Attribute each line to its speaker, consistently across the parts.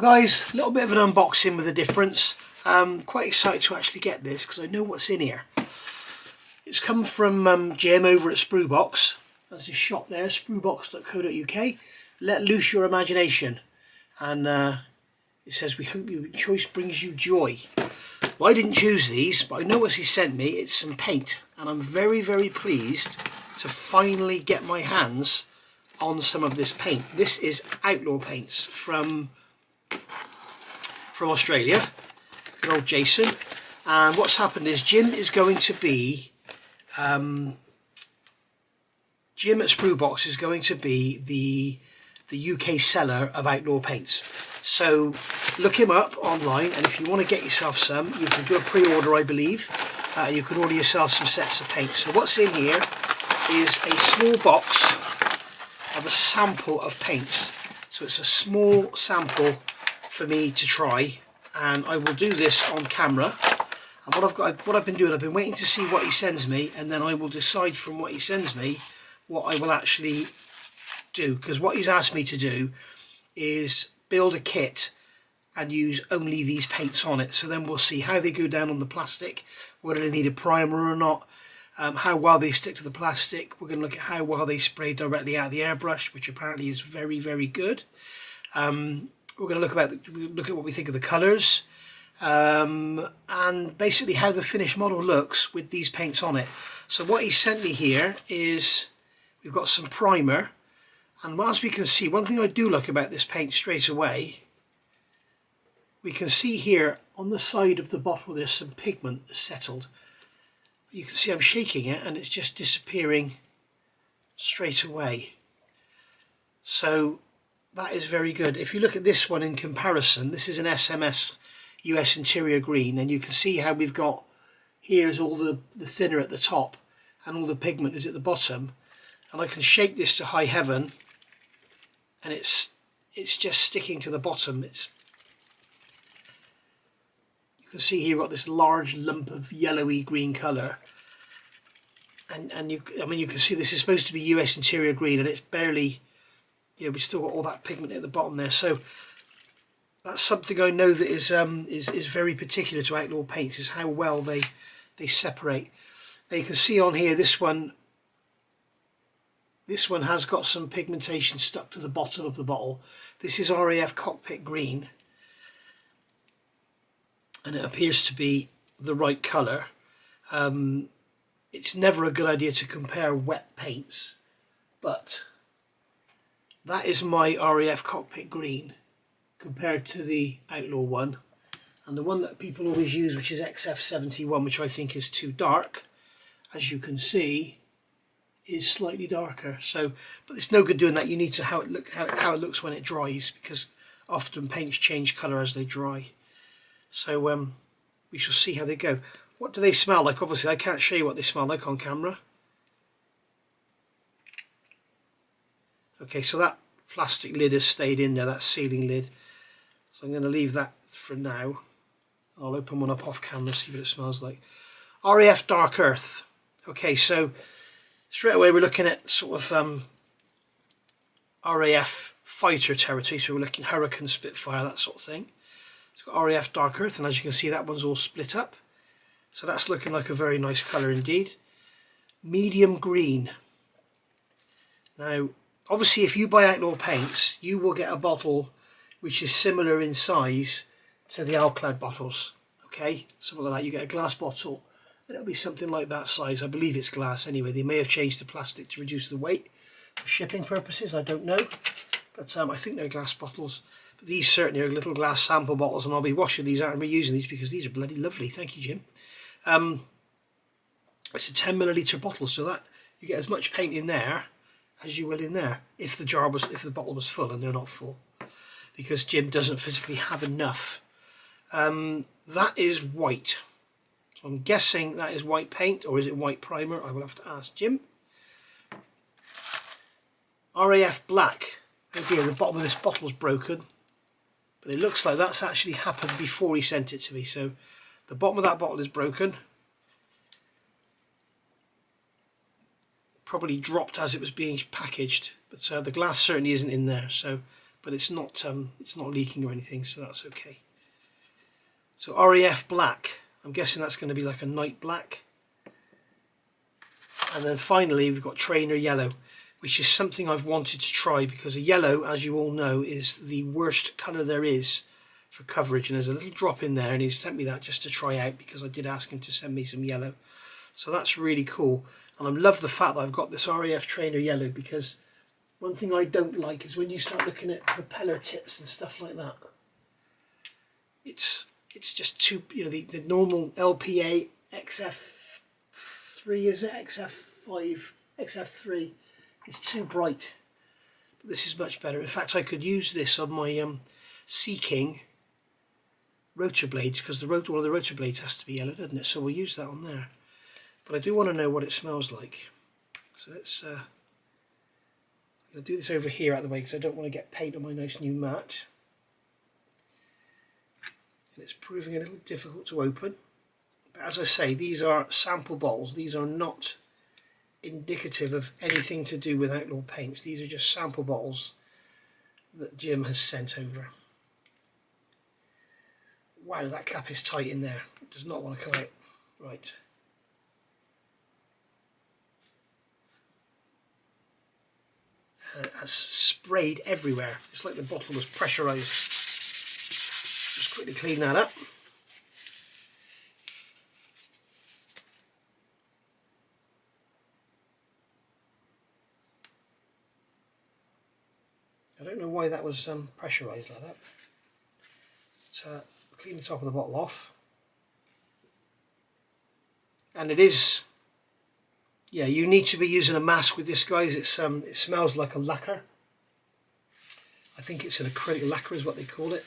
Speaker 1: guys, a little bit of an unboxing with a difference. Quite excited to actually get this because I know what's in here. It's come from Jim over at Sprue Box. There's his shop there, spruebox.co.uk. Let loose your imagination. And it says, we hope your choice brings you joy. Well, I didn't choose these, but I know what he sent me. It's some paint, and I'm very, very pleased to finally get my hands on some of this paint. This is Outlaw Paints from Australia, good old Jason. And what's happened is Jim is going to be Jim at Sprue Box is going to be the UK seller of Outlaw Paints. So look him up online, and if you want to get yourself some, you can do a pre-order, I believe. You can order yourself some sets of paints. So what's in here is a small box of a sample of paints. So it's a small sample for me to try, and I will do this on camera. And what I've been doing, I've been waiting to see what he sends me, and then I will decide from what he sends me what I will actually do, because what he's asked me to do is build a kit and use only these paints on it. So then we'll see how they go down on the plastic, whether they need a primer or not, how well they stick to the plastic. We're going to look at how well they spray directly out of the airbrush, which apparently is very, very good. We're going to look at what we think of the colours, and basically how the finished model looks with these paints on it. So what he sent me here is we've got some primer, and as we can see, one thing I do like about this paint straight away, we can see here on the side of the bottle there's some pigment that's settled. You can see I'm shaking it and it's just disappearing straight away. So that is very good. If you look at this one in comparison, this is an SMS US Interior Green, and you can see how we've got, here's all the thinner at the top and all the pigment is at the bottom, and I can shake this to high heaven and it's just sticking to the bottom. You can see here we've got this large lump of yellowy green colour, and you can see this is supposed to be US Interior Green, and it's barely, we've still got all that pigment at the bottom there. So that's something I know that is very particular to Outlaw Paints, is how well they separate. Now you can see on here, this one has got some pigmentation stuck to the bottom of the bottle. This is RAF Cockpit Green, and it appears to be the right colour. It's never a good idea to compare wet paints, but that is my RAF Cockpit Green compared to the Outlaw one, and the one that people always use, which is XF71, which I think is too dark, as you can see, is slightly darker. So, but it's no good doing that. You need to how it looks when it dries, because often paints change colour as they dry. So we shall see how they go. What do they smell like? Obviously I can't show you what they smell like on camera. Okay, so that plastic lid has stayed in there, that sealing lid. So I'm going to leave that for now. I'll open one up off camera, see what it smells like. RAF Dark Earth. Okay, so straight away we're looking at sort of RAF fighter territory. So we're looking Hurricane, Spitfire, that sort of thing. It's got RAF Dark Earth, and as you can see, that one's all split up. So that's looking like a very nice colour indeed. Medium green. Now, obviously, if you buy Outlaw Paints, you will get a bottle which is similar in size to the Alclad bottles. Okay, something like that. You get a glass bottle, and it'll be something like that size. I believe it's glass anyway. They may have changed the plastic to reduce the weight for shipping purposes. I don't know, but I think they're glass bottles. But these certainly are little glass sample bottles, and I'll be washing these out and reusing these because these are bloody lovely. Thank you, Jim. It's a 10ml bottle, so that you get as much paint in there as you will in there if the bottle was full, and they're not full because Jim doesn't physically have enough. That is white, so I'm guessing that is white paint, or is it white primer? I will have to ask Jim. RAF Black. Oh dear, the bottom of this bottle is broken, but it looks like that's actually happened before he sent it to me. So the bottom of that bottle is broken, probably dropped as it was being packaged, but the glass certainly isn't in there. So but it's not leaking or anything, so that's okay. So RAF black, I'm guessing that's going to be like a night black. And then finally we've got trainer yellow, which is something I've wanted to try, because a yellow, as you all know, is the worst colour there is for coverage, and there's a little drop in there, and he sent me that just to try out because I did ask him to send me some yellow. So that's really cool, and I love the fact that I've got this RAF trainer yellow, because one thing I don't like is when you start looking at propeller tips and stuff like that, it's just too, you know, the normal LPA XF3, is it XF5, XF3, it's too bright. But this is much better. In fact, I could use this on my Sea King rotor blades, because one of the rotor blades has to be yellow, doesn't it? So we'll use that on there. But I do want to know what it smells like. So let's I'm going to do this over here out of the way, because I don't want to get paint on my nice new mat. And it's proving a little difficult to open. But as I say, these are sample bottles. These are not indicative of anything to do with Outlaw Paints. These are just sample bottles that Jim has sent over. Wow, that cap is tight in there. It does not want to come out. Right. And it has sprayed everywhere. It's like the bottle was pressurised. Just quickly clean that up. I don't know why that was pressurised like that. But, clean the top of the bottle off. And it is, yeah, you need to be using a mask with this, guys. It smells like a lacquer. I think it's an acrylic lacquer is what they call it.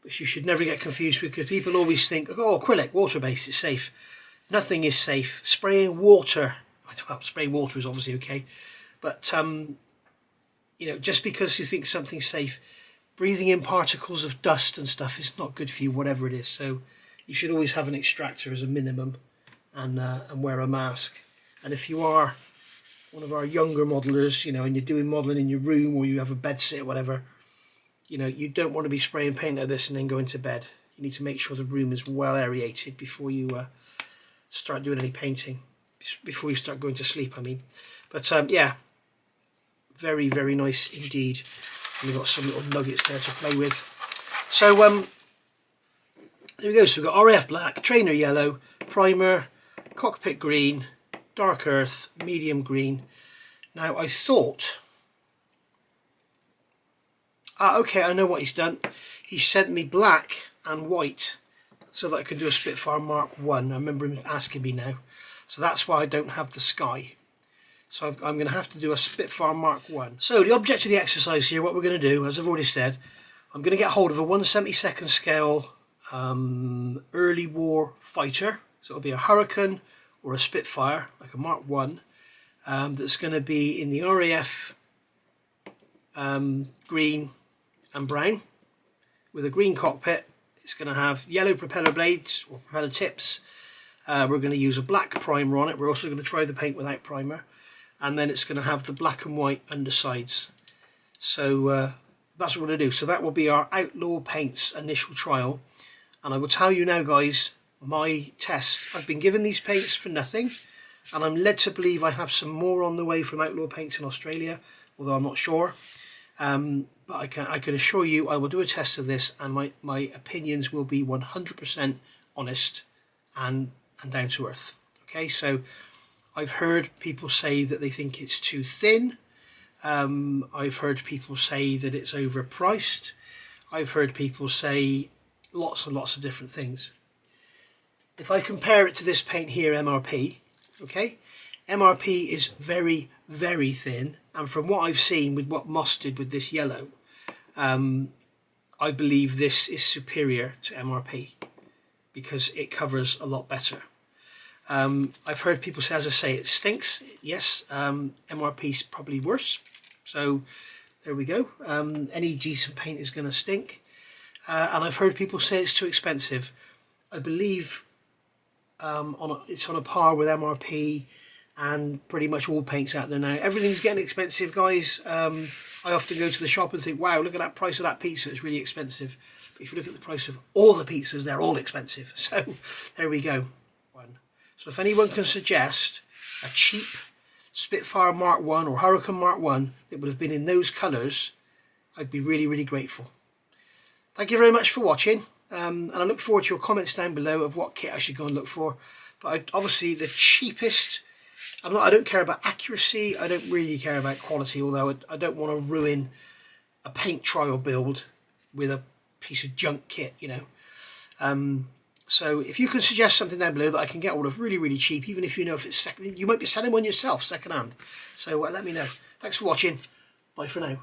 Speaker 1: Which you should never get confused with, because people always think, oh, acrylic, water-based, it's safe. Nothing is safe. Spraying water, well, spraying water is obviously okay, but you know, just because you think something's safe, breathing in particles of dust and stuff is not good for you, whatever it is. So you should always have an extractor as a minimum, and wear a mask. And if you are one of our younger modelers, you know, and you're doing modelling in your room, or you have a bed sit or whatever, you know, you don't want to be spraying paint like this and then going to bed. You need to make sure the room is well aerated before you start doing any painting, before you start going to sleep, I mean. But yeah, very, very nice indeed. And we've got some little nuggets there to play with. So there we go. So we've got RAF black, trainer yellow, primer, cockpit green, dark earth, medium green. Now I thought, okay, I know what he's done. He sent me black and white so that I can do a Spitfire Mark 1. I remember him asking me now. So that's why I don't have the sky. So I'm going to have to do a Spitfire Mark 1. So the object of the exercise here, what we're going to do, as I've already said, I'm going to get hold of a 1/72nd scale early war fighter. So it'll be a Hurricane or a Spitfire, like a Mark 1, that's going to be in the RAF green and brown with a green cockpit. It's going to have yellow propeller blades or propeller tips. We're going to use a black primer on it. We're also going to try the paint without primer. And then it's going to have the black and white undersides. So that's what we're going to do. So that will be our Outlaw Paints initial trial. And I will tell you now, guys, my test. I've been given these paints for nothing, and I'm led to believe I have some more on the way from Outlaw Paints in Australia, although I'm not sure. But I can assure you I will do a test of this, and my opinions will be 100% honest and down to earth. Okay, so I've heard people say that they think it's too thin. I've heard people say that it's overpriced. I've heard people say lots and lots of different things. If I compare it to this paint here, MRP, okay, MRP is very, very thin, and from what I've seen with what Moss did with this yellow, I believe this is superior to MRP because it covers a lot better. I've heard people say, as I say, it stinks. Yes, MRP is probably worse. So there we go. Any decent paint is going to stink. And I've heard people say it's too expensive. I believe it's on a par with MRP and pretty much all paints out there now. Everything's getting expensive, guys. I often go to the shop and think, wow, look at that price of that pizza, it's really expensive. But if you look at the price of all the pizzas, they're all expensive. So there we go. So if anyone can suggest a cheap Spitfire Mark 1 or Hurricane Mark 1 that would have been in those colours, I'd be really, really grateful. Thank you very much for watching, and I look forward to your comments down below of what kit I should go and look for. But obviously the cheapest, I don't care about accuracy, I don't really care about quality, although I don't want to ruin a paint trial build with a piece of junk kit, you know. So if you can suggest something down below that I can get all of really, really cheap, even if you know if it's second, you might be selling one yourself second hand. So let me know. Thanks for watching. Bye for now.